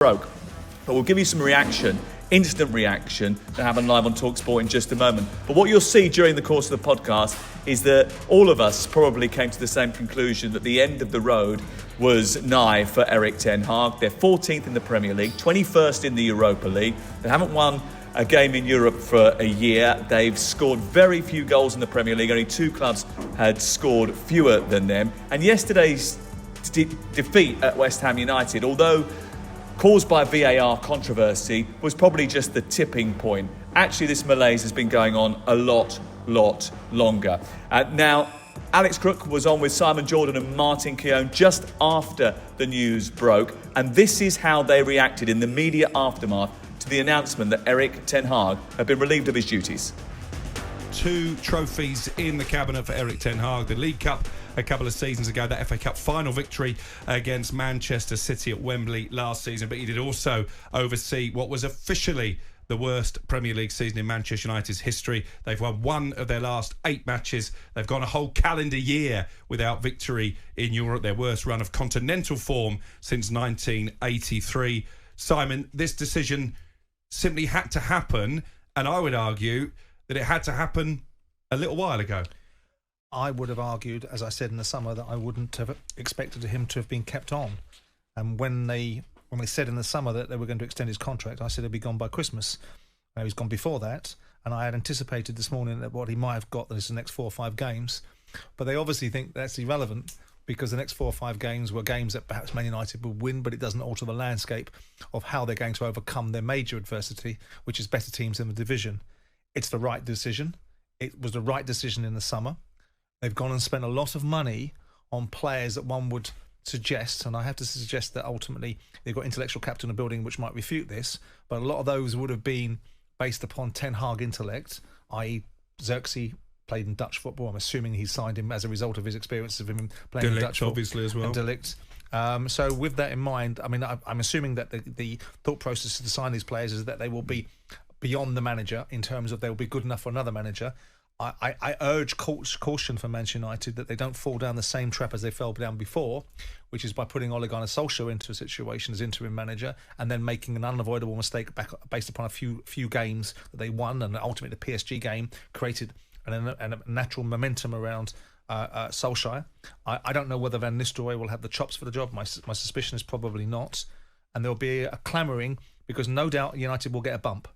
broke. But we'll give you some reaction, instant reaction, that happened live on talkSPORT in just a moment. But what you'll see during the course of the podcast is that all of us probably came to the same conclusion that the end of the road was nigh for Erik ten Hag. They're 14th in the Premier League, 21st in the Europa League. They haven't won a game in Europe for a year. They've scored very few goals in the Premier League. Only two clubs had scored fewer than them. And yesterday's defeat at West Ham United, although caused by VAR controversy, was probably just the tipping point. Actually, this malaise has been going on a lot longer. Now, Alex Crook was on with Simon Jordan and Martin Keown just after the news broke, and this is how they reacted in the media aftermath to the announcement that Erik ten Hag had been relieved of his duties. 2 trophies in the cabinet for Erik ten Hag. The League Cup a couple of seasons ago, that FA Cup final victory against Manchester City at Wembley last season, but he did also oversee what was officially the worst Premier League season in Manchester United's history. They've won 1 of their last 8 matches. They've gone a whole calendar year without victory in Europe, their worst run of continental form since 1983. Simon, this decision simply had to happen, and I would argue that it had to happen a little while ago. I would have argued, as I said in the summer, that I wouldn't have expected him to have been kept on. And when they said in the summer that they were going to extend his contract, I said he'd be gone by Christmas. Now, he's gone before that, and I had anticipated this morning that what he might have got is the next 4 or 5 games. But they obviously think that's irrelevant, because the next 4 or 5 games were games that perhaps Man United would win, but it doesn't alter the landscape of how they're going to overcome their major adversity, which is better teams in the division. It's the right decision. It was the right decision in the summer. They've gone and spent a lot of money on players that one would suggest, and I have to suggest that ultimately they've got intellectual capital in the building which might refute this, but a lot of those would have been based upon Ten Hag intellect, i.e. Xerxes played in Dutch football. I'm assuming he signed him as a result of his experience of him playing in Dutch football. Obviously, as well. And De Ligt. So with that in mind, I mean, I'm assuming that the thought process to sign these players is that they will be beyond the manager in terms of they'll be good enough for another manager. I urge caution for Manchester United that they don't fall down the same trap as they fell down before, which is by putting Ole Gunnar Solskjaer into a situation as interim manager and then making an unavoidable mistake based upon a few games that they won, and ultimately the PSG game created a natural momentum around Solskjaer. I don't know whether Van Nistelrooy will have the chops for the job. My suspicion is probably not, and there'll be a clamouring because no doubt United will get a bump.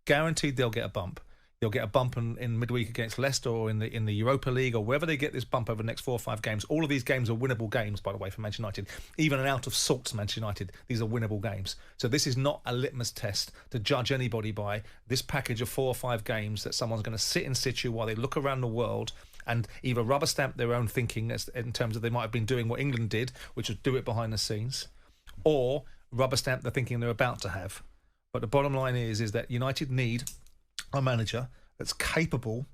Guaranteed they'll get a bump. They'll get a bump in midweek against Leicester or in the Europa League or wherever they get this bump over the next 4 or 5 games. All of these games are winnable games, by the way, for Manchester United. Even an out of sorts Manchester United, these are winnable games. So this is not a litmus test to judge anybody by this package of 4 or 5 games that someone's going to sit in situ while they look around the world and either rubber stamp their own thinking in terms of they might have been doing what England did, which was do it behind the scenes, or rubber stamp the thinking they're about to have. But the bottom line is that United need a manager that's capable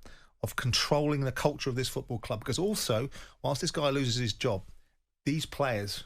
of controlling the culture of this football club. Because also, whilst this guy loses his job, these players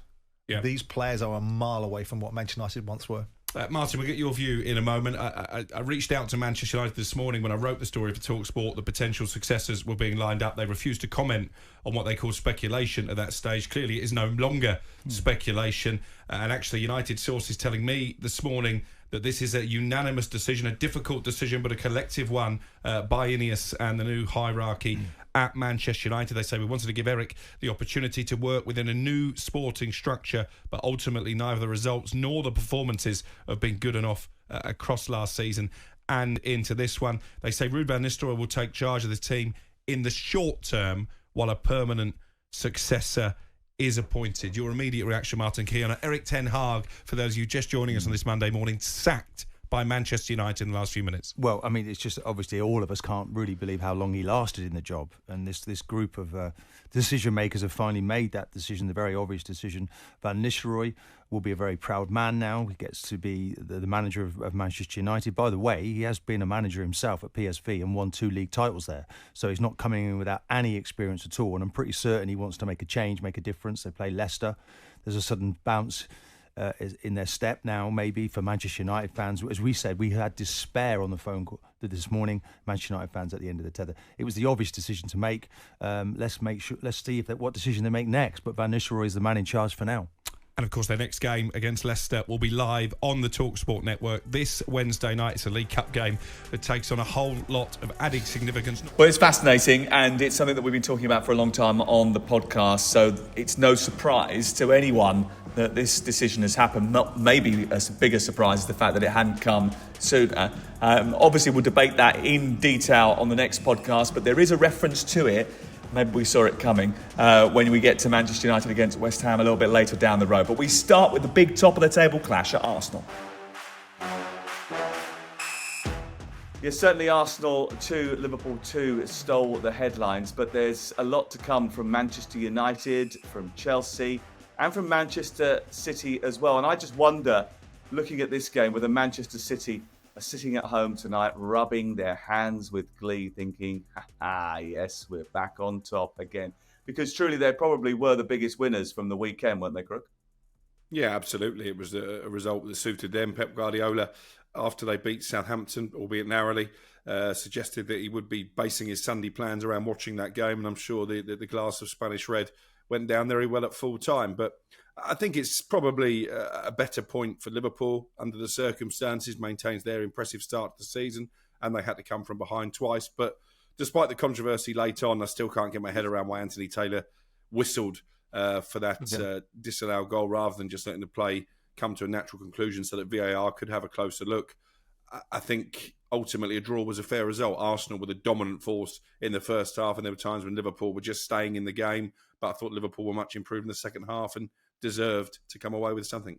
are a mile away from what Manchester United once were. Martin, we'll get your view in a moment. I reached out to Manchester United this morning when I wrote the story for talkSPORT. The potential successors were being lined up. They refused to comment on what they call speculation at that stage. Clearly, it is no longer speculation. And actually, United sources telling me this morning that this is a unanimous decision, a difficult decision, but a collective one by Ineos and the new hierarchy at Manchester United. They say we wanted to give Erik the opportunity to work within a new sporting structure, but ultimately neither the results nor the performances have been good enough across last season and into this one. They say Ruud van Nistelrooy will take charge of the team in the short term while a permanent successor is appointed. Your immediate reaction, Martin Keown. Erik ten Hag, for those of you just joining us on this Monday morning, sacked by Manchester United in the last few minutes. Well, I mean, it's just obviously all of us can't really believe how long he lasted in the job. And this group of decision makers have finally made that decision, the very obvious decision. Van Nistelrooy will be a very proud man now. He gets to be the manager of Manchester United. By the way, he has been a manager himself at PSV and won 2 league titles there. So he's not coming in without any experience at all. And I'm pretty certain he wants to make a change, make a difference. They play Leicester. There's a sudden bounce in their step now, maybe, for Manchester United fans. As we said, we had despair on the phone call this morning. Manchester United fans at the end of the tether. It was the obvious decision to make. Let's see what decision they make next. But Van Nistelrooy is the man in charge for now. And of course, their next game against Leicester will be live on the talkSPORT network this Wednesday night. It's a League Cup game that takes on a whole lot of added significance. Well, it's fascinating, and it's something that we've been talking about for a long time on the podcast, so it's no surprise to anyone that this decision has happened. Not maybe a bigger surprise is the fact that it hadn't come sooner. Obviously, we'll debate that in detail on the next podcast, but there is a reference to it. Maybe we saw it coming when we get to Manchester United against West Ham a little bit later down the road. But we start with the big top of the table clash at Arsenal. Yes, certainly Arsenal 2, Liverpool 2 stole the headlines, but there's a lot to come from Manchester United, from Chelsea, and from Manchester City as well. And I just wonder, looking at this game, whether Manchester City are sitting at home tonight, rubbing their hands with glee, thinking, yes, we're back on top again. Because truly, they probably were the biggest winners from the weekend, weren't they, Crook? Yeah, absolutely. It was a result that suited them. Pep Guardiola, after they beat Southampton, albeit narrowly, suggested that he would be basing his Sunday plans around watching that game. And I'm sure the glass of Spanish red went down very well at full time. But I think it's probably a better point for Liverpool under the circumstances, maintains their impressive start to the season, and they had to come from behind twice. But despite the controversy late on, I still can't get my head around why Anthony Taylor whistled for that disallowed goal rather than just letting the play come to a natural conclusion so that VAR could have a closer look. I think ultimately a draw was a fair result. Arsenal were the dominant force in the first half, and there were times when Liverpool were just staying in the game, but I thought Liverpool were much improved in the second half and deserved to come away with something.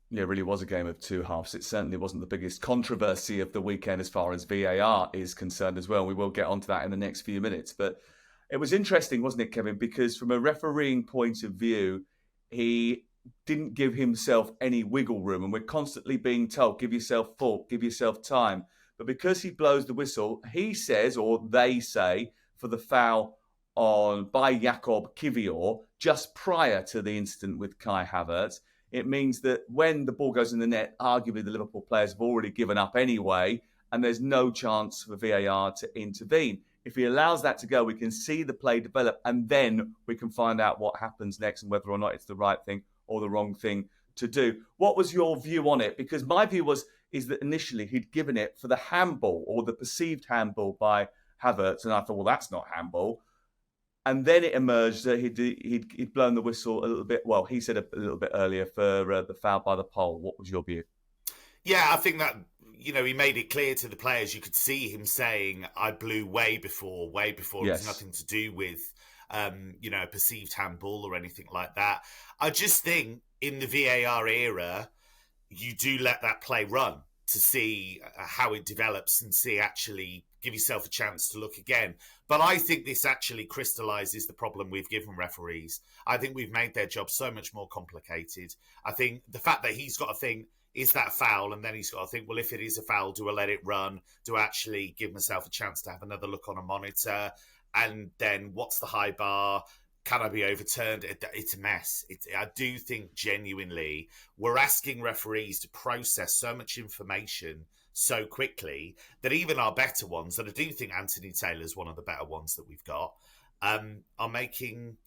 Yeah, it really was a game of two halves. It certainly wasn't the biggest controversy of the weekend as far as VAR is concerned as well. We will get onto that in the next few minutes. But it was interesting, wasn't it, Kevin? Because from a refereeing point of view, he didn't give himself any wiggle room. And we're constantly being told, give yourself thought, give yourself time. But because he blows the whistle, he says, or they say, for the foul by Jakob Kivior just prior to the incident with Kai Havertz, it means that when the ball goes in the net, arguably the Liverpool players have already given up anyway, and there's no chance for VAR to intervene. If he allows that to go, we can see the play develop, and then we can find out what happens next and whether or not it's the right thing or the wrong thing to do. What was your view on it? Because my view is that initially he'd given it for the handball or the perceived handball by Havertz, and I thought, well, that's not handball. And then it emerged that he'd blown the whistle a little bit. Well, he said a little bit earlier for the foul by the pole. What was your view? Yeah, I think that, he made it clear to the players. You could see him saying, I blew way before. Yes. It was nothing to do with, a perceived handball or anything like that. I just think in the VAR era, you do let that play run to see how it develops and give yourself a chance to look again. But I think this actually crystallises the problem we've given referees. I think we've made their job so much more complicated. I think the fact that he's got to think, is that a foul? And then he's got to think, well, if it is a foul, do I let it run? Do I actually give myself a chance to have another look on a monitor? And then what's the high bar? Can I be overturned? It's a mess. I do think genuinely we're asking referees to process so much information so quickly that even our better ones, and I do think Anthony Taylor's one of the better ones that we've got, are making,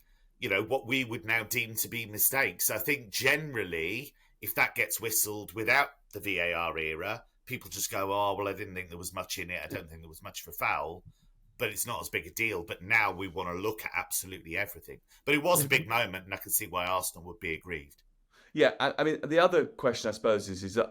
what we would now deem to be mistakes. I think generally, if that gets whistled without the VAR era, people just go, oh, well, I didn't think there was much in it. I don't think there was much for foul. But it's not as big a deal. But now we want to look at absolutely everything. But it was a big moment, and I can see why Arsenal would be aggrieved. Yeah, I mean, the other question, I suppose, is that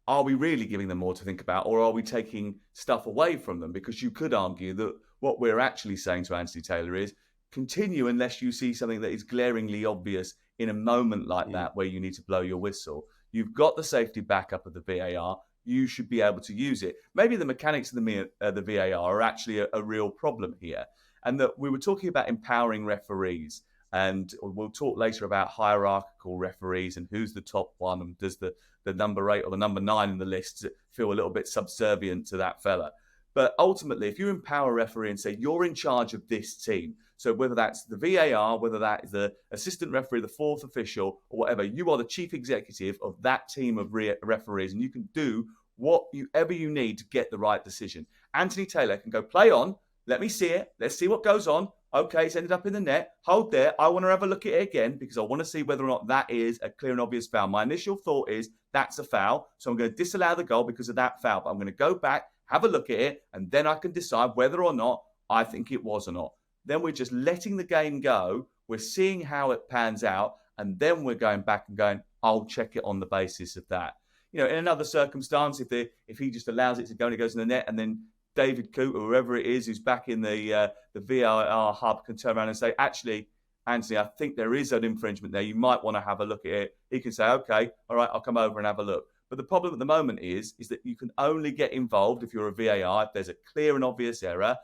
are we really giving them more to think about, or are we taking stuff away from them? Because you could argue that what we're actually saying to Anthony Taylor is continue unless you see something that is glaringly obvious in a moment like that where you need to blow your whistle. You've got the safety backup of the VAR. You should be able to use it. Maybe the mechanics of the VAR are actually a real problem here. And that we were talking about empowering referees, and we'll talk later about hierarchical referees and who's the top one, and does the number 8 or the number 9 in the list feel a little bit subservient to that fella. But ultimately, if you empower a referee and say, you're in charge of this team, so whether that's the VAR, whether that is the assistant referee, the fourth official, or whatever, you are the chief executive of that team of referees, and you can do whatever you need to get the right decision. Anthony Taylor can go, play on, let me see it, let's see what goes on, Okay, it's ended up in the net. Hold there. I want to have a look at it again because I want to see whether or not that is a clear and obvious foul. My initial thought is that's a foul. So I'm going to disallow the goal because of that foul. But I'm going to go back, have a look at it, and then I can decide whether or not I think it was or not. Then we're just letting the game go. We're seeing how it pans out. And then we're going back and going, I'll check it on the basis of that. In another circumstance, if he just allows it to go and it goes in the net, and then David Coote or whoever it is who's back in the VAR hub can turn around and say, actually, Anthony, I think there is an infringement there. You might want to have a look at it. He can say, okay, all right, I'll come over and have a look. But the problem at the moment is that you can only get involved if you're a VAR. If there's a clear and obvious error,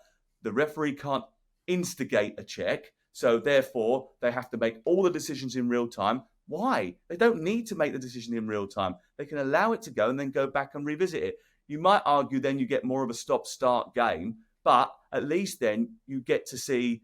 the referee can't instigate a check. So therefore, they have to make all the decisions in real time. Why? They don't need to make the decision in real time. They can allow it to go and then go back and revisit it. You might argue then you get more of a stop-start game, but at least then you get to see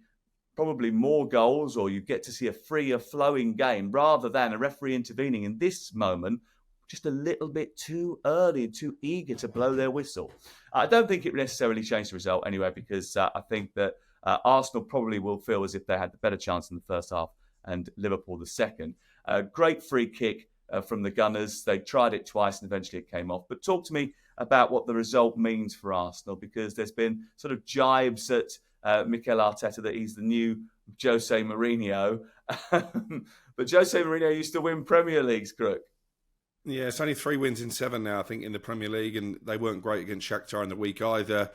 probably more goals, or you get to see a freer flowing game rather than a referee intervening in this moment just a little bit too early and too eager to blow their whistle. I don't think it necessarily changed the result anyway, because I think that Arsenal probably will feel as if they had the better chance in the first half and Liverpool the second. Great free kick from the Gunners. They tried it twice and eventually it came off. But talk to me about what the result means for Arsenal, because there's been sort of jibes at Mikel Arteta that he's the new Jose Mourinho. But Jose Mourinho used to win Premier Leagues, Crook. Yeah, it's only 3 wins in 7 now, I think, in the Premier League, and they weren't great against Shakhtar in the week either.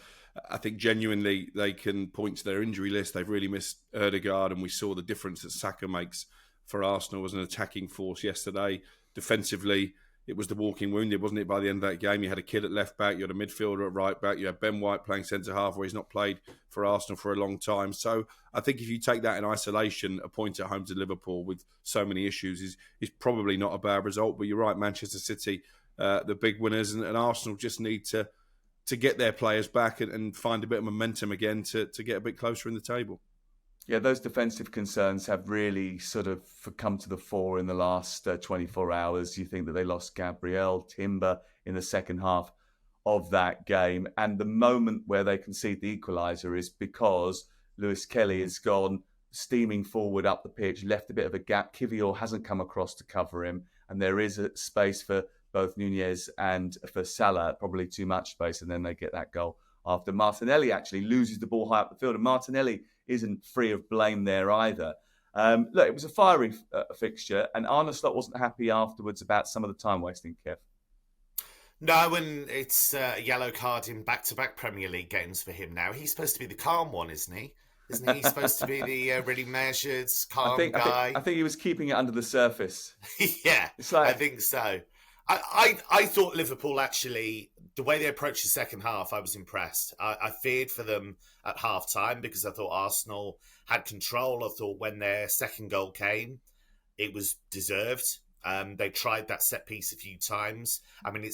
I think genuinely they can point to their injury list. They've really missed Ødegaard, and we saw the difference that Saka makes for Arsenal as an attacking force yesterday. Defensively, it was the walking wounded, wasn't it, by the end of that game? You had a kid at left back, you had a midfielder at right back, you had Ben White playing centre-half where he's not played for Arsenal for a long time. So I think if you take that in isolation, a point at home to Liverpool with so many issues is probably not a bad result. But you're right, Manchester City, the big winners, and Arsenal just need to get their players back and find a bit of momentum again to get a bit closer in the table. Yeah, those defensive concerns have really sort of come to the fore in the last 24 hours. You think that they lost Gabriel, Timber in the second half of that game. And the moment where they concede the equaliser is because Lewis Kelly has gone steaming forward up the pitch, left a bit of a gap. Kivior hasn't come across to cover him. And there is a space for both Nunez and for Salah, probably too much space. And then they get that goal after Martinelli actually loses the ball high up the field. And Martinelli isn't free of blame there either. Look, it was a fiery fixture, and Arne Slot wasn't happy afterwards about some of the time wasting, Kev. No, and it's a yellow card in back-to-back Premier League games for him now. He's supposed to be the calm one, isn't he? Isn't he supposed to be the really measured, calm guy? I think he was keeping it under the surface. Yeah, it's like, I think so. I thought Liverpool actually, the way they approached the second half, I was impressed. I feared for them at half-time because I thought Arsenal had control. I thought when their second goal came, it was deserved. They tried that set-piece a few times. I mean,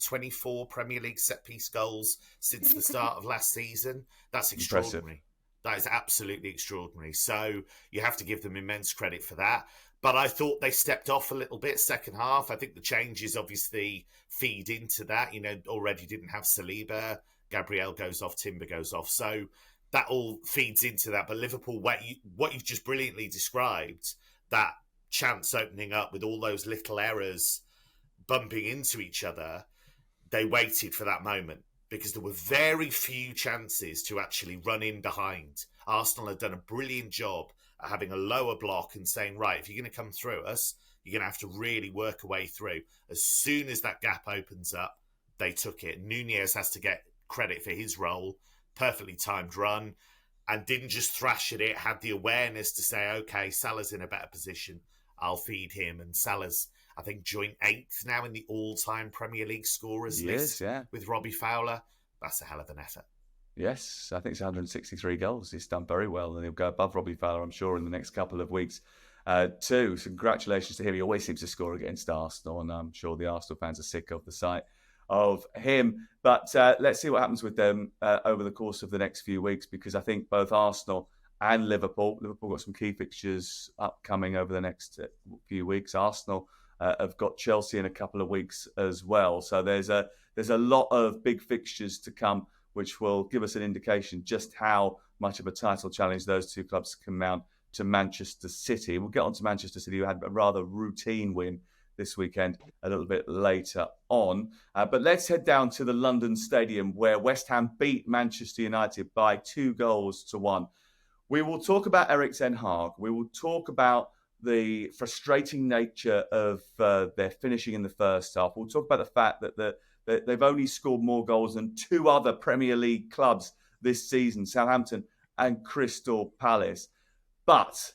24 Premier League set-piece goals since the start of last season? That's extraordinary. Impressive. That is absolutely extraordinary. So you have to give them immense credit for that. But I thought they stepped off a little bit second half. I think the changes obviously feed into that. Already didn't have Saliba. Gabriel goes off, Timber goes off. So that all feeds into that. But Liverpool, what you've just brilliantly described, that chance opening up with all those little errors bumping into each other, they waited for that moment because there were very few chances to actually run in behind. Arsenal had done a brilliant job at having a lower block and saying, right, if you're going to come through us, you're going to have to really work a way through. As soon as that gap opens up, they took it. Nunez has to get credit for his role, perfectly timed run, and didn't just thrash at it, had the awareness to say, okay, Salah's in a better position, I'll feed him. And Salah's, I think, joint 8th now in the all-time Premier League scorers list with Robbie Fowler. That's a hell of an effort. Yes, I think it's 163 goals. He's done very well, and he'll go above Robbie Fowler, I'm sure, in the next couple of weeks too. So congratulations to him. He always seems to score against Arsenal, and I'm sure the Arsenal fans are sick of the sight of him. But let's see what happens with them over the course of the next few weeks, because I think both Arsenal and Liverpool got some key fixtures upcoming over the next few weeks. Arsenal have got Chelsea in a couple of weeks as well. So there's a lot of big fixtures to come, which will give us an indication just how much of a title challenge those two clubs can mount to Manchester City. We'll get on to Manchester City, who had a rather routine win this weekend a little bit later on. But let's head down to the London Stadium, where West Ham beat Manchester United by 2-1. We will talk about Erik ten Hag. We will talk about the frustrating nature of their finishing in the first half. We'll talk about the fact that they've only scored more goals than two other Premier League clubs this season, Southampton and Crystal Palace. But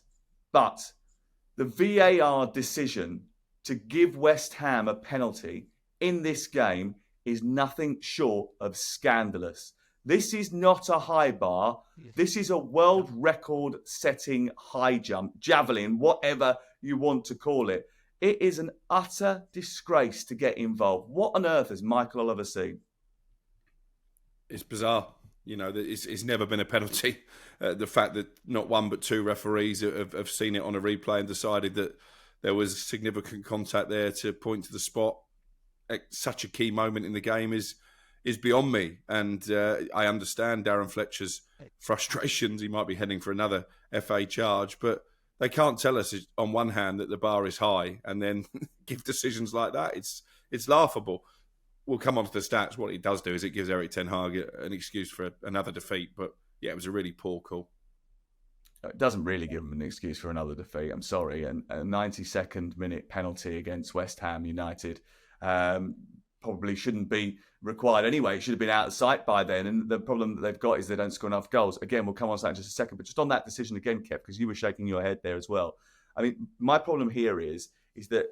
the VAR decision to give West Ham a penalty in this game is nothing short of scandalous. This is not a high bar. This is a world record setting high jump, javelin, whatever you want to call it. It is an utter disgrace to get involved. What on earth has Michael Oliver seen? It's bizarre. You know, it's never been a penalty. The fact that not one but two referees have seen it on a replay and decided that there was significant contact there to point to the spot at such a key moment in the game is beyond me. And I understand Darren Fletcher's frustrations. He might be heading for another FA charge, but they can't tell us on one hand that the bar is high and then give decisions like that. It's laughable. We'll come on to the stats. What it does do is it gives Erik ten Hag an excuse for another defeat. But yeah, it was a really poor call. It doesn't really give him an excuse for another defeat. I'm sorry. And a 92nd minute penalty against West Ham United probably shouldn't be required anyway. It should have been out of sight by then. And the problem that they've got is they don't score enough goals. Again, we'll come on to that in just a second. But just on that decision again, Kev, because you were shaking your head there as well. I mean, my problem here is that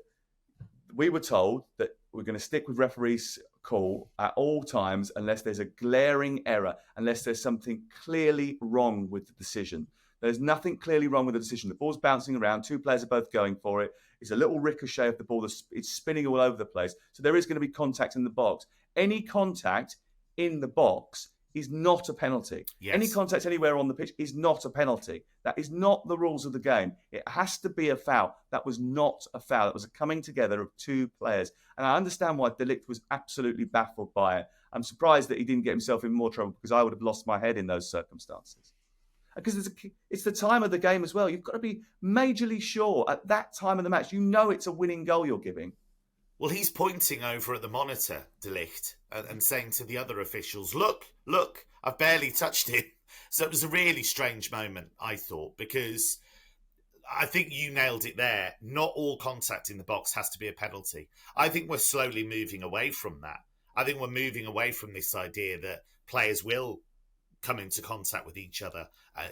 we were told that we're going to stick with referees' call at all times unless there's a glaring error, unless there's something clearly wrong with the decision. There's nothing clearly wrong with the decision. The ball's bouncing around. Two players are both going for it. It's a little ricochet of the ball. It's spinning all over the place. So there is going to be contact in the box. Any contact in the box is not a penalty. Yes. Any contact anywhere on the pitch is not a penalty. That is not the rules of the game. It has to be a foul. That was not a foul. It was a coming together of two players. And I understand why De Ligt was absolutely baffled by it. I'm surprised that he didn't get himself in more trouble because I would have lost my head in those circumstances. Because it's the time of the game as well. You've got to be majorly sure at that time of the match. You know it's a winning goal you're giving. Well, he's pointing over at the monitor, De Ligt, and saying to the other officials, look, I've barely touched him. So it was a really strange moment, I thought, because I think you nailed it there. Not all contact in the box has to be a penalty. I think we're slowly moving away from that. I think we're moving away from this idea that players will come into contact with each other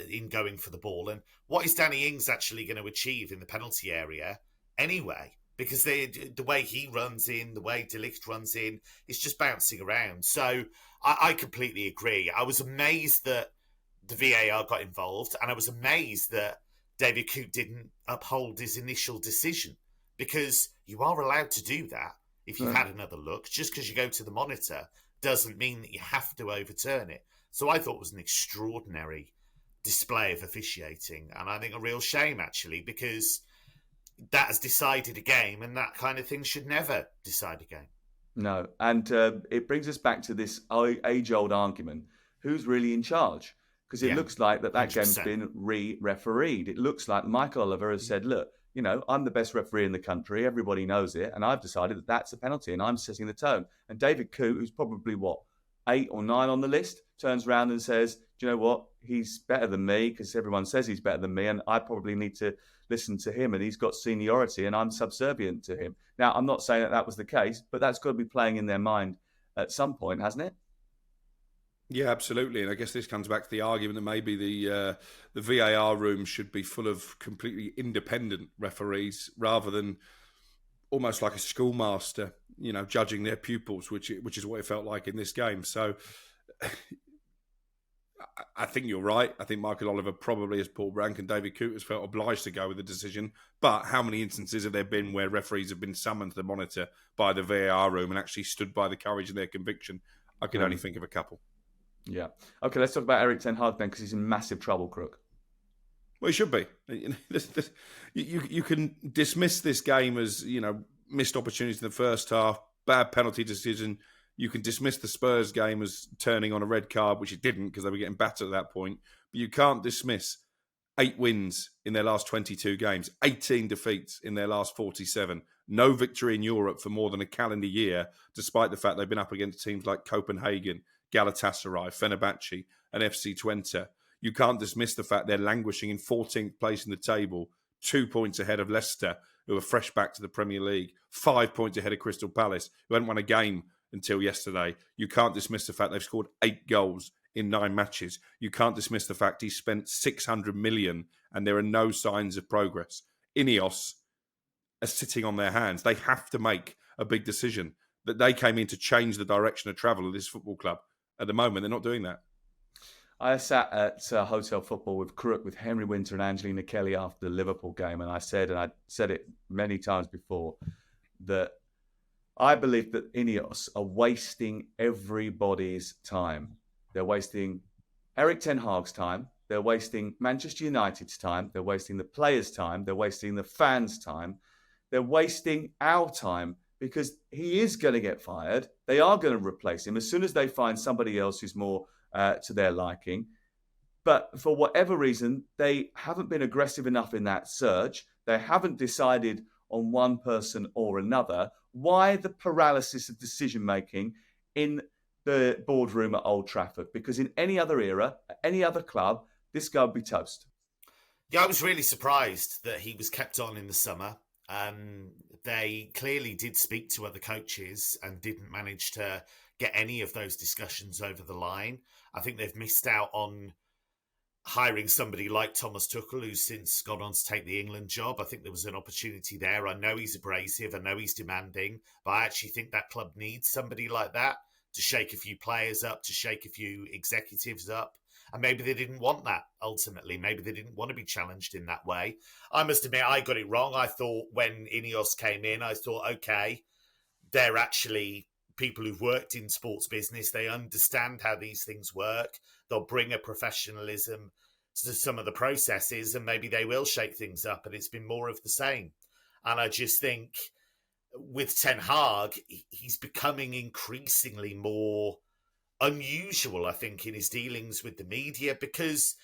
in going for the ball. And what is Danny Ings actually going to achieve in the penalty area anyway? Because the way he runs in, the way De Ligt runs in, it's just bouncing around. So I completely agree. I was amazed that the VAR got involved, and I was amazed that David Coote didn't uphold his initial decision, because you are allowed to do that if you've had another look. Just because you go to the monitor doesn't mean that you have to overturn it. So I thought it was an extraordinary display of officiating, and I think a real shame, actually, because that has decided a game, and that kind of thing should never decide a game. No, and it brings us back to this age-old argument: who's really in charge? Because it looks like that 100%. game's been re-refereed. It looks like Michael Oliver has said, look, you know, I'm the best referee in the country. Everybody knows it, and I've decided that that's a penalty, and I'm setting the tone. And David Coote, who's probably 8 or 9 on the list, turns around and says, do you know what? He's better than me, because everyone says he's better than me, and I probably need to listen to him, and he's got seniority, and I'm subservient to him. Now, I'm not saying that was the case, but that's got to be playing in their mind at some point, hasn't it? Yeah, absolutely. And I guess this comes back to the argument that maybe the VAR room should be full of completely independent referees rather than almost like a schoolmaster, you know, judging their pupils, which is what it felt like in this game. So I think you're right. I think Michael Oliver probably, as Paul Brank and David Coote, has felt obliged to go with the decision. But how many instances have there been where referees have been summoned to the monitor by the VAR room and actually stood by the courage of their conviction? I can only think of a couple. Yeah. Okay, let's talk about Erik ten Hag then, because he's in massive trouble, Crook. Well, he should be. You can dismiss this game as, you know, missed opportunities in the first half, bad penalty decision. You can dismiss the Spurs game as turning on a red card, which it didn't because they were getting battered at that point. But you can't dismiss 8 wins in their last 22 games, 18 defeats in their last 47, no victory in Europe for more than a calendar year, despite the fact they've been up against teams like Copenhagen, Galatasaray, Fenerbahce and FC Twente. You can't dismiss the fact they're languishing in 14th place in the table, 2 points ahead of Leicester, who are fresh back to the Premier League, 5 points ahead of Crystal Palace, who hadn't won a game until yesterday. You can't dismiss the fact they've scored 8 goals in 9 matches. You can't dismiss the fact he spent 600 million and there are no signs of progress. Ineos are sitting on their hands. They have to make a big decision that they came in to change the direction of travel of this football club. At the moment, they're not doing that. I sat at Hotel Football with Crook, with Henry Winter and Angelina Kelly after the Liverpool game, and I said it many times before, that I believe that Ineos are wasting everybody's time. They're wasting Erik ten Hag's time. They're wasting Manchester United's time. They're wasting the players' time. They're wasting the fans' time. They're wasting our time because he is going to get fired. They are going to replace him as soon as they find somebody else who's more to their liking. But for whatever reason, they haven't been aggressive enough in that search. They haven't decided on one person or another. Why the paralysis of decision-making in the boardroom at Old Trafford? Because in any other era, any other club, this guy would be toast. Yeah, I was really surprised that he was kept on in the summer. They clearly did speak to other coaches and didn't manage to get any of those discussions over the line. I think they've missed out on hiring somebody like Thomas Tuchel, who's since gone on to take the England job. I think there was an opportunity there. I know he's abrasive. I know he's demanding. But I actually think that club needs somebody like that to shake a few players up, to shake a few executives up. And maybe they didn't want that, ultimately. Maybe they didn't want to be challenged in that way. I must admit, I got it wrong. I thought when Ineos came in, I thought, okay, they're actually people who've worked in sports business. They understand how these things work. They'll bring a professionalism to some of the processes and maybe they will shake things up. And it's been more of the same. And I just think with Ten Hag, he's becoming increasingly more unusual, I think, in his dealings with the media because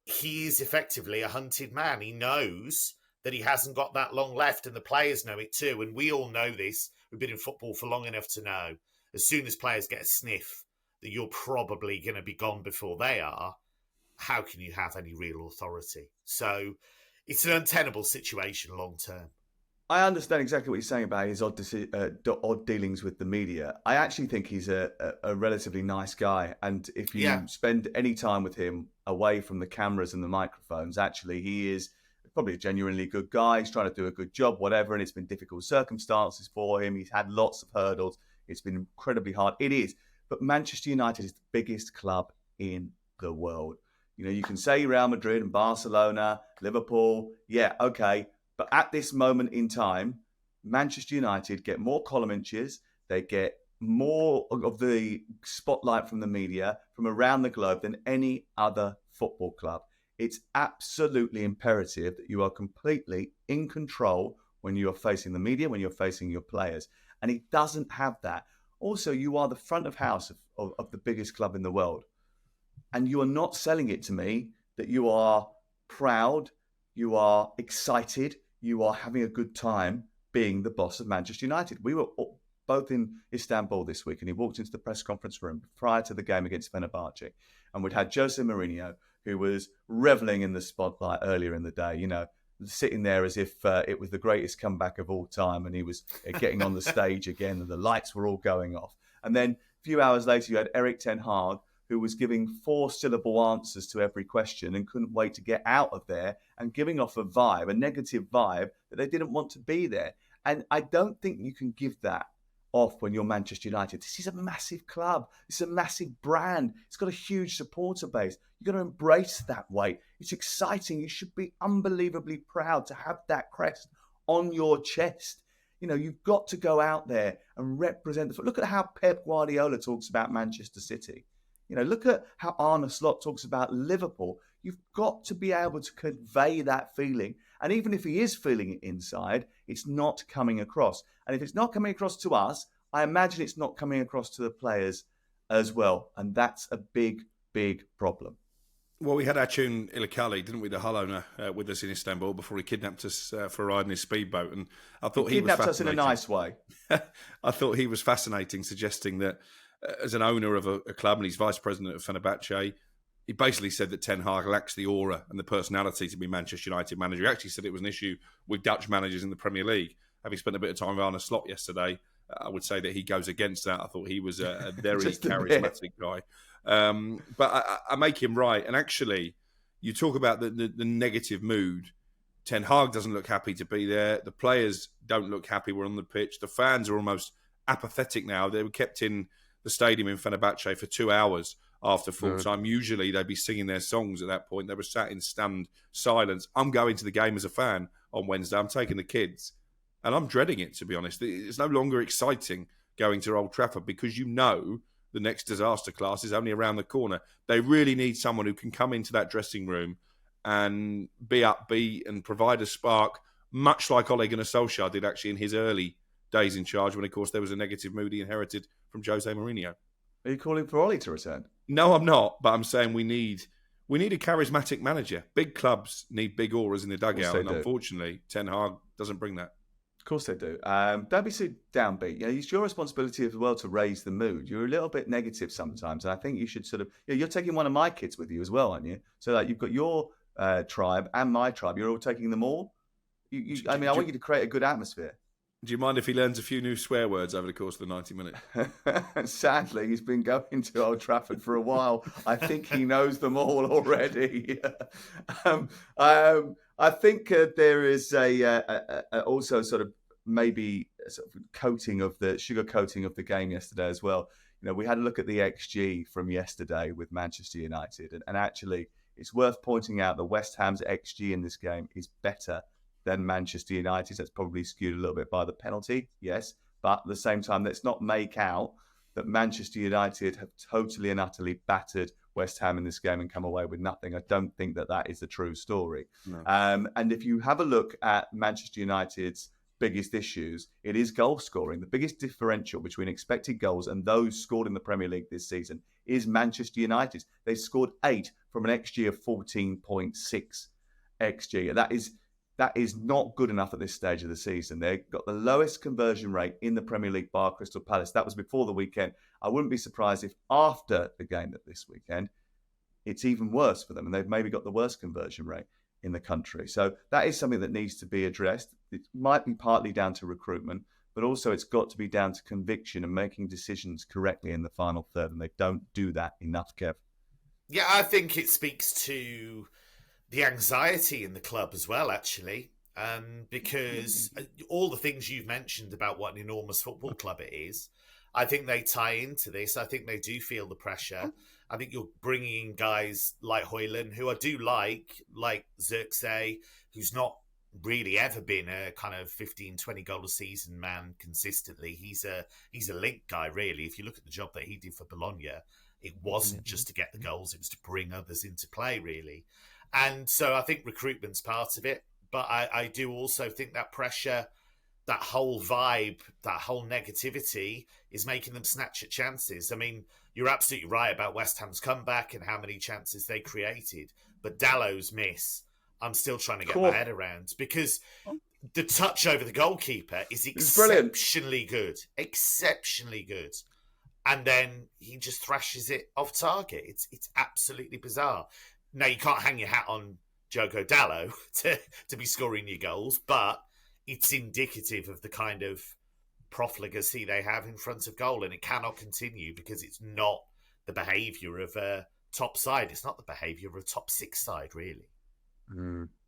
he is effectively a hunted man. He knows that he hasn't got that long left and the players know it too. And we all know this. We've been in football for long enough to know as soon as players get a sniff that you're probably going to be gone before they are, how can you have any real authority? So it's an untenable situation long term. I understand exactly what you're saying about his odd dealings with the media. I actually think he's a relatively nice guy. And if you spend any time with him away from the cameras and the microphones, actually, he is probably a genuinely good guy. He's trying to do a good job, whatever. And it's been difficult circumstances for him. He's had lots of hurdles. It's been incredibly hard. It is. But Manchester United is the biggest club in the world. You know, you can say Real Madrid and Barcelona, Liverpool. Yeah, okay. But at this moment in time, Manchester United get more column inches. They get more of the spotlight from the media from around the globe than any other football club. It's absolutely imperative that you are completely in control when you are facing the media, when you're facing your players. And he doesn't have that. Also, you are the front of house of the biggest club in the world. And you are not selling it to me that you are proud, you are excited, you are having a good time being the boss of Manchester United. We were both in Istanbul this week and he walked into the press conference room prior to the game against Fenerbahce. And we'd had Jose Mourinho, who was reveling in the spotlight earlier in the day, you know, sitting there as if it was the greatest comeback of all time. And he was getting on the stage again and the lights were all going off. And then a few hours later, you had Erik ten Hag, who was giving 4-syllable answers to every question and couldn't wait to get out of there and giving off a vibe, a negative vibe that they didn't want to be there. And I don't think you can give that off when you're Manchester United. This is a massive club. It's a massive brand. It's got a huge supporter base. You've got to embrace that weight. It's exciting. You should be unbelievably proud to have that crest on your chest. You know, you've got to go out there and represent the... Look at how Pep Guardiola talks about Manchester City. You know, look at how Arne Slot talks about Liverpool. You've got to be able to convey that feeling. And even if he is feeling it inside, it's not coming across. And if it's not coming across to us, I imagine it's not coming across to the players as well. And that's a big, big problem. Well, we had Acun Ilıcalı, didn't we, the Hull owner, with us in Istanbul before he kidnapped us for a ride in his speedboat. And I thought he was kidnapped us in a nice way. I thought he was fascinating, suggesting that as an owner of a club, and he's vice president of Fenerbahce, he basically said that Ten Hag lacks the aura and the personality to be Manchester United manager. He actually said it was an issue with Dutch managers in the Premier League. Having spent a bit of time with Arne Slot yesterday, I would say that he goes against that. I thought he was a very charismatic guy. But I make him right. And actually, you talk about the negative mood. Ten Hag doesn't look happy to be there. The players don't look happy we're on the pitch. The fans are almost apathetic now. They were kept in the stadium in Fenerbahce for 2 hours after full time. Usually they'd be singing their songs at that point. They were sat in stunned silence. I'm going to the game as a fan on Wednesday. I'm taking the kids. And I'm dreading it, to be honest. It's no longer exciting going to Old Trafford because you know the next disaster class is only around the corner. They really need someone who can come into that dressing room and be upbeat and provide a spark, much like Ole Gunnar Solskjaer did actually in his early days in charge when, of course, there was a negative mood he inherited from Jose Mourinho. Are you calling for Ole to return? No, I'm not, but I'm saying we need a charismatic manager. Big clubs need big auras in the dugout, and unfortunately, Ten Hag doesn't bring that. Of course they do. Don't be so downbeat. You know, it's your responsibility as well to raise the mood. You're a little bit negative sometimes, and I think you should sort of. You know, you're taking one of my kids with you as well, aren't you? So that you've got your tribe and my tribe. You're all taking them all. I want you to create a good atmosphere. Do you mind if he learns a few new swear words over the course of the 90 minutes? Sadly, he's been going to Old Trafford for a while. I think he knows them all already. I think there is also sort of maybe sort of sugar coating of the game yesterday as well. You know, we had a look at the XG from yesterday with Manchester United, and actually it's worth pointing out that West Ham's XG in this game is better than Manchester United's. That's probably skewed a little bit by the penalty, yes. But at the same time, let's not make out that Manchester United have totally and utterly battered West Ham in this game and come away with nothing. I don't think that is the true story. No. And if you have a look at Manchester United's biggest issues, it is goal scoring. The biggest differential between expected goals and those scored in the Premier League this season is Manchester United. They scored 8 from an XG of 14.6 XG. That is not good enough at this stage of the season. They've got the lowest conversion rate in the Premier League bar Crystal Palace. That was before the weekend. I wouldn't be surprised if after the game this weekend, it's even worse for them. And they've maybe got the worst conversion rate in the country. So that is something that needs to be addressed. It might be partly down to recruitment, but also it's got to be down to conviction and making decisions correctly in the final third. And they don't do that enough, Kev. Yeah, I think it speaks to the anxiety in the club as well, actually, because all the things you've mentioned about what an enormous football club it is, I think they tie into this. I think they do feel the pressure. I think you're bringing in guys like Højlund, who I do like Zirkzee, who's not really ever been a kind of 15, 20 goal a season man consistently. He's a link guy, really. If you look at the job that he did for Bologna, it wasn't just to get the goals, it was to bring others into play, really. And so I think recruitment's part of it. But I do also think that pressure, that whole vibe, that whole negativity is making them snatch at chances. I mean, you're absolutely right about West Ham's comeback and how many chances they created. But Dallow's miss, I'm still trying to get my head around, because the touch over the goalkeeper is exceptionally good. Exceptionally good. And then he just thrashes it off target. It's absolutely bizarre. Now, you can't hang your hat on Diogo Dalot to be scoring your goals, but it's indicative of the kind of profligacy they have in front of goal, and it cannot continue because it's not the behaviour of a top side. It's not the behaviour of a top 6 side, really.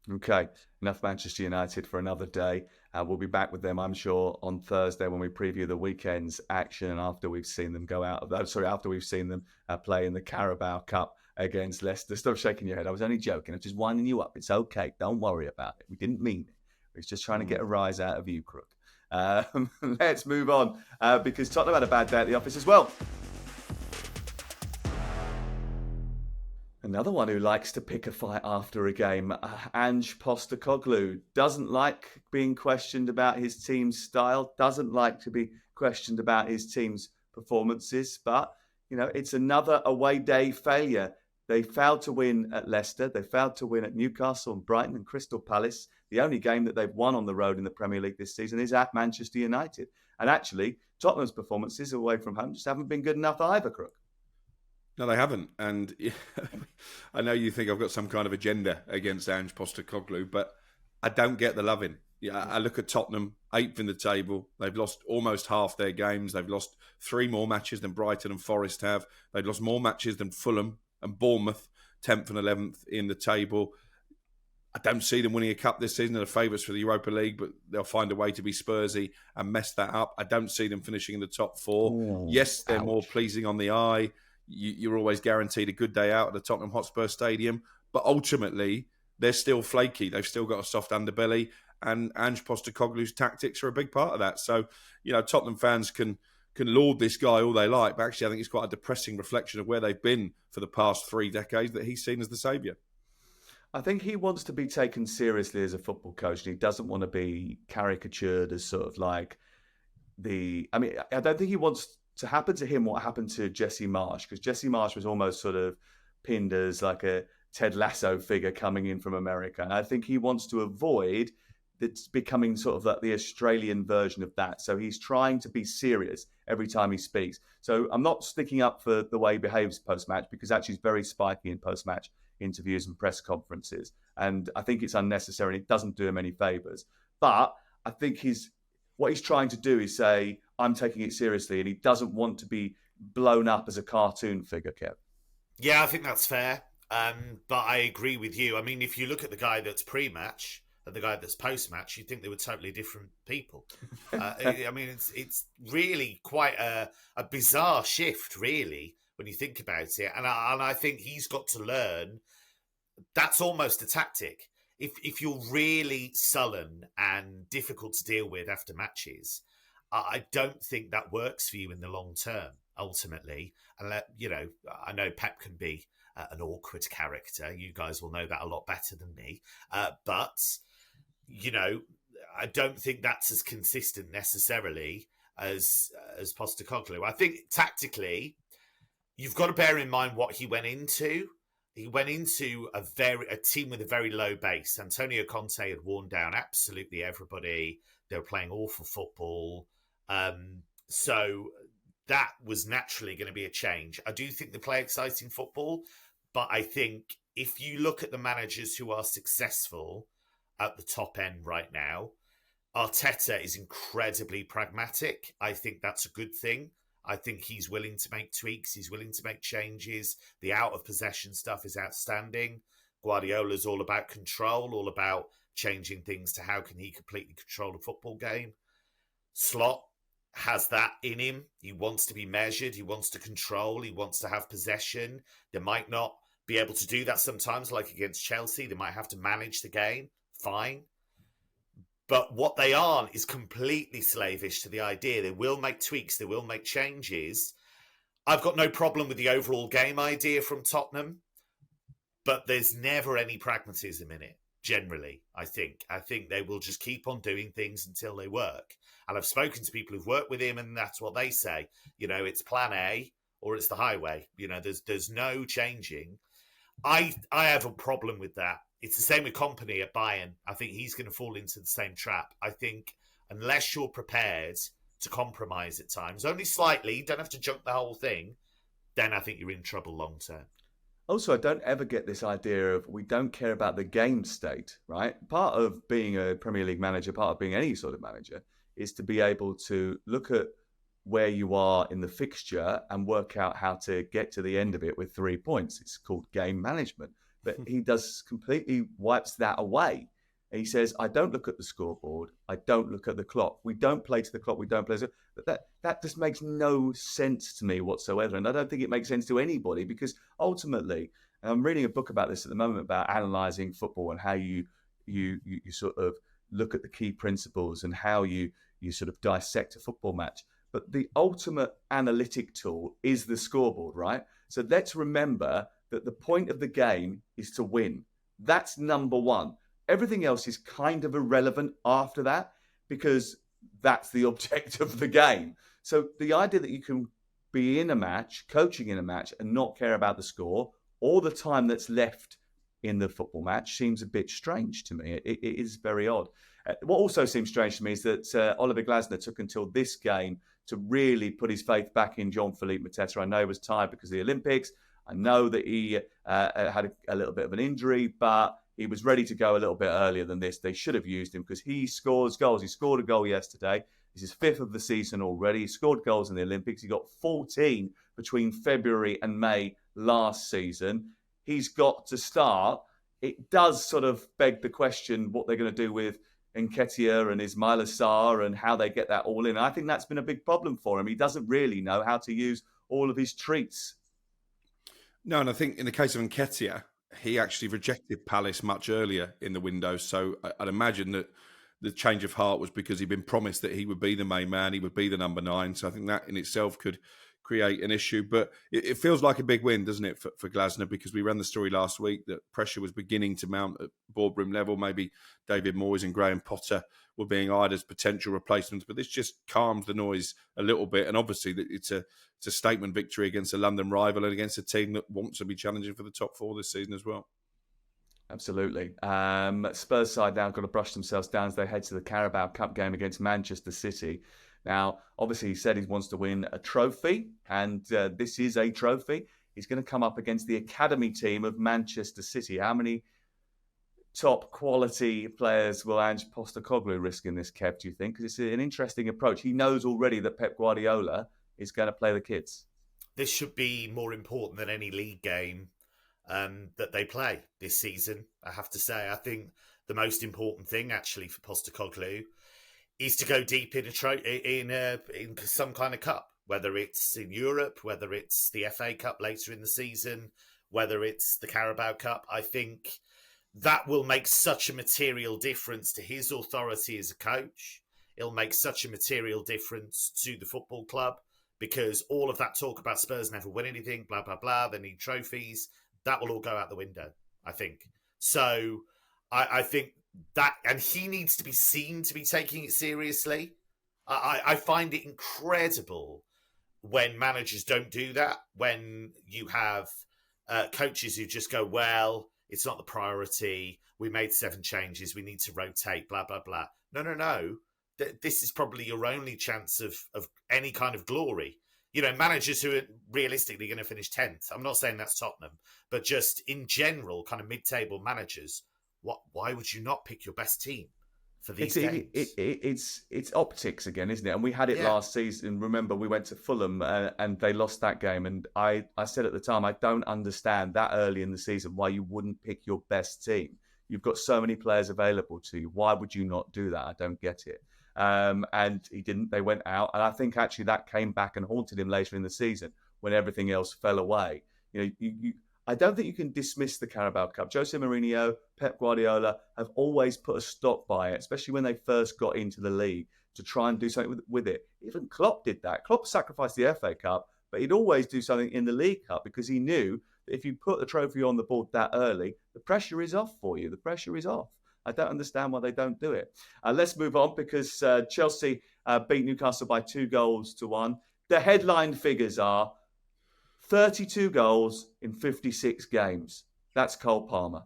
Okay, enough Manchester United for another day. We'll be back with them, I'm sure, on Thursday when we preview the weekend's action, and after we've seen them after we've seen them play in the Carabao Cup against Leicester. Stop shaking your head. I was only joking. I'm just winding you up. It's okay. Don't worry about it. We didn't mean it. We was just trying to get a rise out of you, Crook. Let's move on because Tottenham had a bad day at the office as well. Another one who likes to pick a fight after a game, Ange Postecoglou, doesn't like being questioned about his team's style, doesn't like to be questioned about his team's performances, but, it's another away day failure. They failed to win at Leicester. They failed to win at Newcastle and Brighton and Crystal Palace. The only game that they've won on the road in the Premier League this season is at Manchester United. And actually, Tottenham's performances away from home just haven't been good enough either, Crook. No, they haven't. And I know you think I've got some kind of agenda against Ange Postecoglou, but I don't get the loving. Yeah, I look at Tottenham, 8th in the table. They've lost almost half their games. They've lost 3 more matches than Brighton and Forest have. They've lost more matches than Fulham and Bournemouth, 10th and 11th in the table. I don't see them winning a cup this season. They're the favourites for the Europa League, but they'll find a way to be Spursy and mess that up. I don't see them finishing in the top 4. Ooh, yes, they're more pleasing on the eye. You're always guaranteed a good day out at the Tottenham Hotspur Stadium, but ultimately, they're still flaky. They've still got a soft underbelly, and Ange Postecoglou's tactics are a big part of that. So, Tottenham fans can laud this guy all they like, but actually I think it's quite a depressing reflection of where they've been for the past 3 decades, that he's seen as the saviour. I think he wants to be taken seriously as a football coach, and he doesn't want to be caricatured as sort of like I don't think he wants to happen to him what happened to Jesse Marsch, because Jesse Marsch was almost sort of pinned as like a Ted Lasso figure coming in from America. And I think he wants to avoid it's becoming sort of like the Australian version of that. So he's trying to be serious every time he speaks. So I'm not sticking up for the way he behaves post-match, because actually he's very spiky in post-match interviews and press conferences. And I think it's unnecessary and it doesn't do him any favours. But I think what he's trying to do is say, I'm taking it seriously, and he doesn't want to be blown up as a cartoon figure, Kev. Yeah, I think that's fair. But I agree with you. I mean, if you look at the guy that's pre-match and the guy that's post-match, you'd think they were totally different people. I mean, it's really quite a bizarre shift, really, when you think about it. And I think he's got to learn that's almost a tactic. If you're really sullen and difficult to deal with after matches, I don't think that works for you in the long term, ultimately. And, I know Pep can be an awkward character. You guys will know that a lot better than me. But, I don't think that's as consistent necessarily as Postecoglou. I think tactically, you've got to bear in mind what he went into. He went into a team with a very low base. Antonio Conte had worn down absolutely everybody. They were playing awful football. So that was naturally going to be a change. I do think they play exciting football, but I think if you look at the managers who are successful at the top end right now, Arteta is incredibly pragmatic. I think that's a good thing. I think he's willing to make tweaks. He's willing to make changes. The out of possession stuff is outstanding. Guardiola's all about control, all about changing things to how can he completely control a football game. Slot has that in him. He wants to be measured. He wants to control. He wants to have possession. They might not be able to do that sometimes, like against Chelsea. They might have to manage the game. Fine. But what they aren't is completely slavish to the idea. They will make tweaks. They will make changes. I've got no problem with the overall game idea from Tottenham, but there's never any pragmatism in it, generally, I think. I think they will just keep on doing things until they work. And I've spoken to people who've worked with him, and that's what they say. It's plan A or it's the highway. There's no changing. I have a problem with that. It's the same with Kompany at Bayern. I think he's going to fall into the same trap. I think unless you're prepared to compromise at times, only slightly, you don't have to junk the whole thing, then I think you're in trouble long term. Also, I don't ever get this idea of we don't care about the game state, right? Part of being a Premier League manager, part of being any sort of manager, is to be able to look at where you are in the fixture and work out how to get to the end of it with 3 points. It's called game management. But he does completely wipes that away. And he says, I don't look at the scoreboard. I don't look at the clock. We don't play to the clock. We don't play to that just makes no sense to me whatsoever. And I don't think it makes sense to anybody, because ultimately, and I'm reading a book about this at the moment about analysing football and how you sort of look at the key principles and how you sort of dissect a football match. But the ultimate analytic tool is the scoreboard, right? So let's remember that the point of the game is to win. That's number one. Everything else is kind of irrelevant after that, because that's the object of the game. So the idea that you can be in a match, coaching in a match, and not care about the score or the time that's left in the football match seems a bit strange to me. It is very odd. What also seems strange to me is that Oliver Glasner took until this game to really put his faith back in Jean-Philippe Mateta. I know he was tired because of the Olympics. I know that he had a little bit of an injury, but he was ready to go a little bit earlier than this. They should have used him because he scores goals. He scored a goal yesterday. This is his 5th of the season already. He scored goals in the Olympics. He got 14 between February and May last season. He's got to start. It does sort of beg the question what they're going to do with Nketiah and Ismail Assar and how they get that all in. I think that's been a big problem for him. He doesn't really know how to use all of his treats. No, and I think in the case of Nketiah, he actually rejected Palace much earlier in the window. So I'd imagine that the change of heart was because he'd been promised that he would be the main man, he would be the number 9. So I think that in itself could create an issue. But it feels like a big win, doesn't it, for Glasner? Because we ran the story last week that pressure was beginning to mount at boardroom level. Maybe David Moyes and Graham Potter were being eyed as potential replacements. But this just calmed the noise a little bit. And obviously it's a statement victory against a London rival and against a team that wants to be challenging for the top 4 this season as well. Absolutely. Spurs side now got to brush themselves down as they head to the Carabao Cup game against Manchester City. Now, obviously, he said he wants to win a trophy, and this is a trophy. He's going to come up against the academy team of Manchester City. How many top quality players will Ange Postecoglou risk in this, Kev, do you think? Because it's an interesting approach. He knows already that Pep Guardiola is going to play the kids. This should be more important than any league game that they play this season, I have to say. I think the most important thing, actually, for Postecoglou is to go deep in some kind of cup, whether it's in Europe, whether it's the FA Cup later in the season, whether it's the Carabao Cup. I think that will make such a material difference to his authority as a coach. It'll make such a material difference to the football club, because all of that talk about Spurs never win anything, blah, blah, blah, they need trophies, that will all go out the window, I think. So I think that, and he needs to be seen to be taking it seriously. I find it incredible when managers don't do that, when you have coaches who just go, well, it's not the priority, we made 7 changes, we need to rotate, blah, blah, blah. No. This is probably your only chance of any kind of glory. You know, managers who are realistically going to finish 10th. I'm not saying that's Tottenham, but just in general, kind of mid-table managers, why would you not pick your best team for these games? It's optics again, isn't it? And we had it last season. Remember, we went to Fulham and they lost that game. And I said at the time, I don't understand that early in the season why you wouldn't pick your best team. You've got so many players available to you. Why would you not do that? I don't get it. And he didn't. They went out. And I think actually that came back and haunted him later in the season when everything else fell away. You know, I don't think you can dismiss the Carabao Cup. Jose Mourinho, Pep Guardiola have always put a stop by it, especially when they first got into the league, to try and do something with it. Even Klopp did that. Klopp sacrificed the FA Cup, but he'd always do something in the League Cup because he knew that if you put the trophy on the board that early, the pressure is off for you. The pressure is off. I don't understand why they don't do it. Let's move on because Chelsea beat Newcastle by 2-1. The headline figures are 32 goals in 56 games. That's Cole Palmer.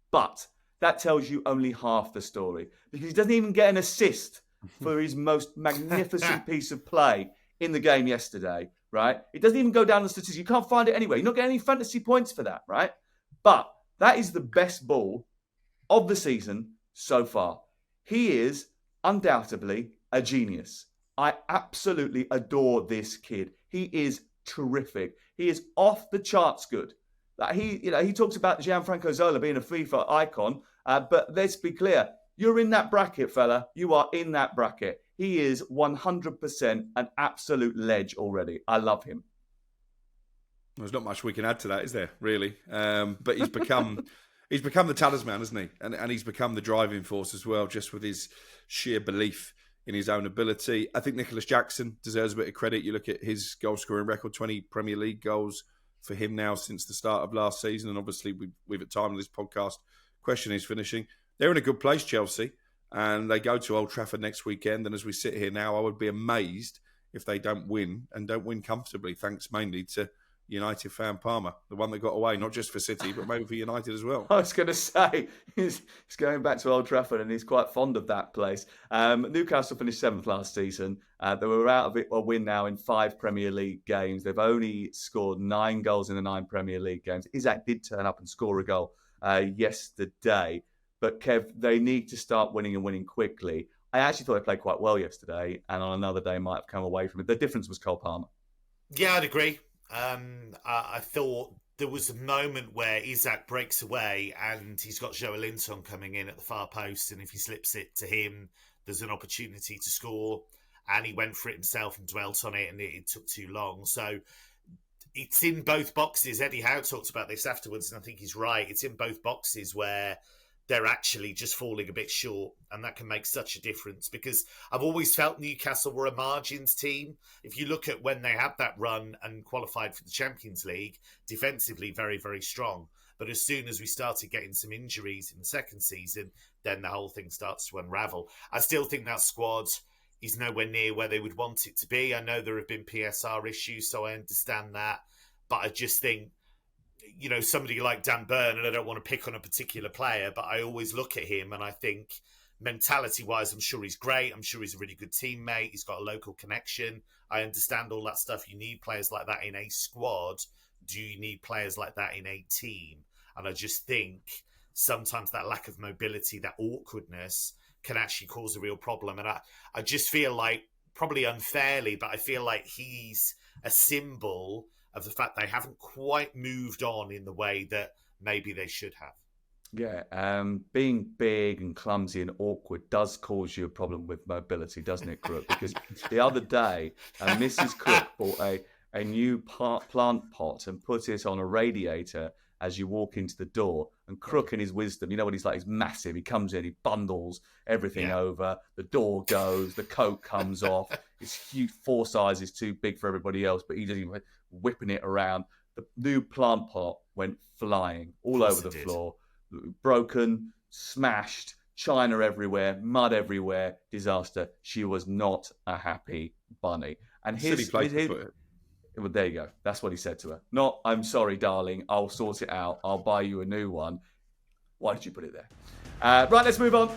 But that tells you only half the story because he doesn't even get an assist for his most magnificent piece of play in the game yesterday, right? It doesn't even go down the statistics. You can't find it anywhere. You're not getting any fantasy points for that, right? But that is the best ball of the season so far. He is undoubtedly a genius. I absolutely adore this kid. He is terrific. He is off the charts good. Like he talks about Gianfranco Zola being a FIFA icon, but let's be clear. You're in that bracket, fella. You are in that bracket. He is 100% an absolute ledge already. I love him. There's not much we can add to that, is there, really? But he's become the talisman, hasn't he? And he's become the driving force as well, just with his sheer belief in his own ability. I think Nicholas Jackson deserves a bit of credit. You look at his goal-scoring record, 20 Premier League goals for him now since the start of last season. And obviously, we've at time of this podcast questioned his finishing. They're in a good place, Chelsea, and they go to Old Trafford next weekend. And as we sit here now, I would be amazed if they don't win and don't win comfortably, thanks mainly to United fan Palmer, the one that got away, not just for City, but maybe for United as well. I was going to say, he's going back to Old Trafford and he's quite fond of that place. Newcastle finished 7th last season. They were out of a win now in 5 Premier League games. They've only scored 9 goals in the 9 Premier League games. Isak did turn up and score a goal yesterday. But Kev, they need to start winning and winning quickly. I actually thought they played quite well yesterday, and on another day might have come away from it. The difference was Cole Palmer. Yeah, I'd agree. I thought there was a moment where Isak breaks away and he's got Joe Linton coming in at the far post, and if he slips it to him, there's an opportunity to score, and he went for it himself and dwelt on it, and it took too long. So it's in both boxes. Eddie Howe talked about this afterwards, and I think he's right. It's in both boxes where they're actually just falling a bit short, and that can make such a difference, because I've always felt Newcastle were a margins team. If you look at when they had that run and qualified for the Champions League, defensively very, very strong. But as soon as we started getting some injuries in the second season, then the whole thing starts to unravel. I still think that squad is nowhere near where they would want it to be. I know there have been PSR issues, so I understand that. But I just think, somebody like Dan Burn, and I don't want to pick on a particular player, but I always look at him and I think mentality-wise, I'm sure he's great. I'm sure he's a really good teammate. He's got a local connection. I understand all that stuff. You need players like that in a squad. Do you need players like that in a team? And I just think sometimes that lack of mobility, that awkwardness can actually cause a real problem. And I just feel like, probably unfairly, but I feel like he's a symbol of the fact they haven't quite moved on in the way that maybe they should have. Yeah, being big and clumsy and awkward does cause you a problem with mobility, doesn't it, Crook? Because the other day, Mrs. Crook bought a new plant pot and put it on a radiator as you walk into the door. And Crook, in his wisdom, you know what he's like? He's massive. He comes in, he bundles everything over. The door goes, the coat comes off. It's huge, 4 sizes too big for everybody else, but he doesn't even whipping it around. The new plant pot went flying all over the floor, broken, smashed, china everywhere, mud everywhere, disaster. She was not a happy bunny. And well, there you go. That's what he said to her. Not, I'm sorry, darling, I'll sort it out. I'll buy you a new one. Why did you put it there? Right, let's move on.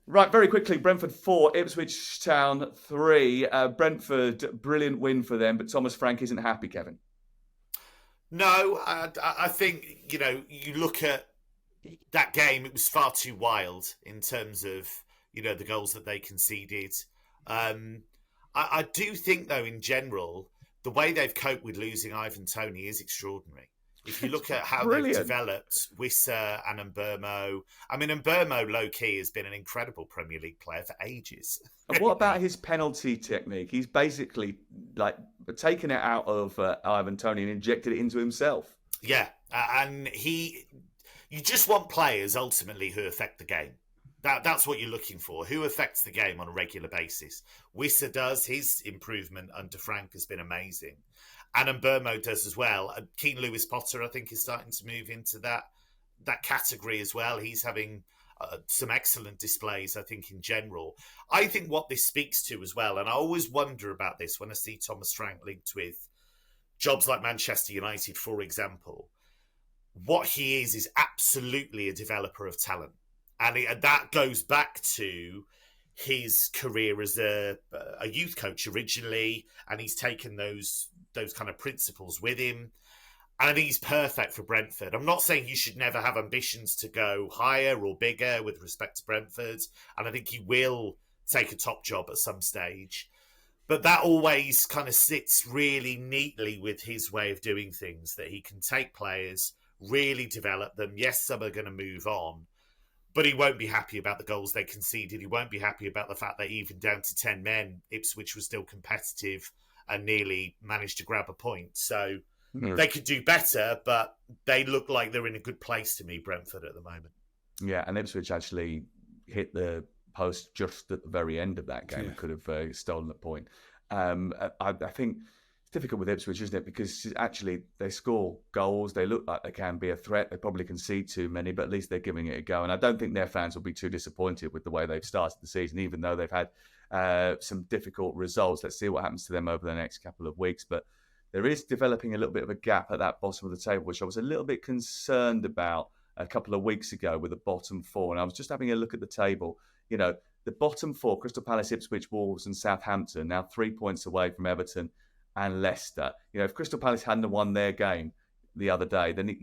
Right, very quickly, Brentford 4, Ipswich Town 3. Brentford, brilliant win for them, but Thomas Frank isn't happy, Kevin. No, I think, you look at that game, it was far too wild in terms of, the goals that they conceded. I do think, though, in general, the way they've coped with losing Ivan Toney is extraordinary. If you look at how they've developed Wissa and Mbeumo, I mean, Mbeumo, low-key, has been an incredible Premier League player for ages. And what about his penalty technique? He's basically taken it out of Ivan Toney and injected it into himself. Yeah, and you just want players, ultimately, who affect the game. That's what you're looking for. Who affects the game on a regular basis? Wissa does. His improvement under Frank has been amazing. And Mbeumo does as well. Keane Lewis-Potter, I think, is starting to move into that category as well. He's having some excellent displays, I think, in general. I think what this speaks to as well, and I always wonder about this when I see Thomas Frank linked with jobs like Manchester United, for example, what he is absolutely a developer of talent. And that goes back to his career as a youth coach originally, and he's taken those kind of principles with him. And I think he's perfect for Brentford. I'm not saying you should never have ambitions to go higher or bigger with respect to Brentford, and I think he will take a top job at some stage. But that always kind of sits really neatly with his way of doing things, that he can take players, really develop them. Yes, some are going to move on, but he won't be happy about the goals they conceded. He won't be happy about the fact that even down to 10 men, Ipswich was still competitive and nearly managed to grab a point. So they could do better, but they look like they're in a good place to me, Brentford, at the moment. Yeah, and Ipswich actually hit the post just at the very end of that game. Could have stolen a point. I think difficult with Ipswich, isn't it? Because actually they score goals. They look like they can be a threat. They probably concede too many, but at least they're giving it a go. And I don't think their fans will be too disappointed with the way they've started the season, even though they've had some difficult results. Let's see what happens to them over the next couple of weeks. But there is developing a little bit of a gap at that bottom of the table, which I was a little bit concerned about a couple of weeks ago with the bottom four. And I was just having a look at the table. You know, the bottom four, Crystal Palace, Ipswich, Wolves and Southampton, now 3 points away from Everton and Leicester. You know, if Crystal Palace hadn't won their game the other day, then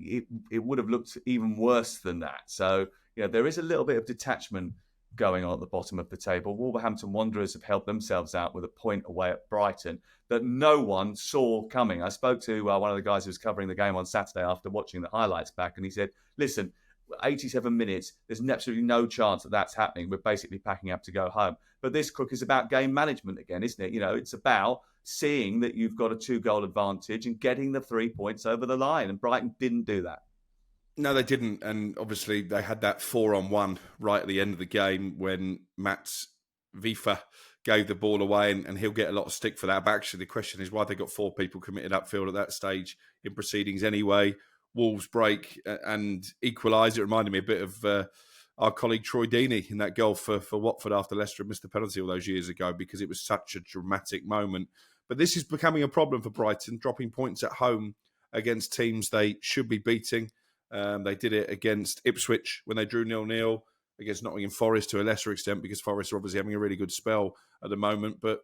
it would have looked even worse than that. So, you know, there is a little bit of detachment going on at the bottom of the table. Wolverhampton Wanderers have helped themselves out with a point away at Brighton that no one saw coming. I spoke to one of the guys who was covering the game on Saturday after watching the highlights back, and he said, listen, 87 minutes, there's absolutely no chance that that's happening. We're basically packing up to go home. But this, Crook, is about game management again, isn't it? You know, it's about seeing that you've got a 2-goal advantage and getting the 3 points over the line. And Brighton didn't do that. No, they didn't. And obviously they had that 4-on-1 right at the end of the game when Mats Vifa gave the ball away, and he'll get a lot of stick for that. But actually the question is why they got 4 people committed upfield at that stage in proceedings anyway. Wolves break and equalise. It reminded me a bit of our colleague Troy Deeney in that goal for Watford after Leicester had missed the penalty all those years ago, because it was such a dramatic moment. But this is becoming a problem for Brighton, dropping points at home against teams they should be beating. They did it against Ipswich when they drew 0-0, against Nottingham Forest to a lesser extent, because Forest are obviously having a really good spell at the moment. But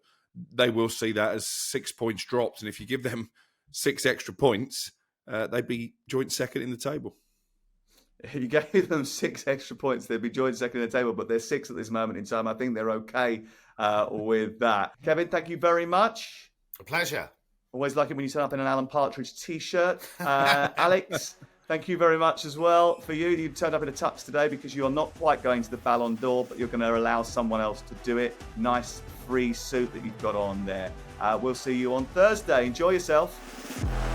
they will see that as 6 points dropped. And if you give them 6 extra points, they'd be joint second in the table. If you gave them 6 extra points, they'd be joint second in the table, but they're 6 at this moment in time. I think they're okay with that. Kevin, thank you very much. A pleasure. Always like it when you turn up in an Alan Partridge T-shirt. Alex, thank you very much as well. For you, you turned up in a tux today because you're not quite going to the Ballon d'Or, but you're going to allow someone else to do it. Nice free suit that you've got on there. We'll see you on Thursday. Enjoy yourself.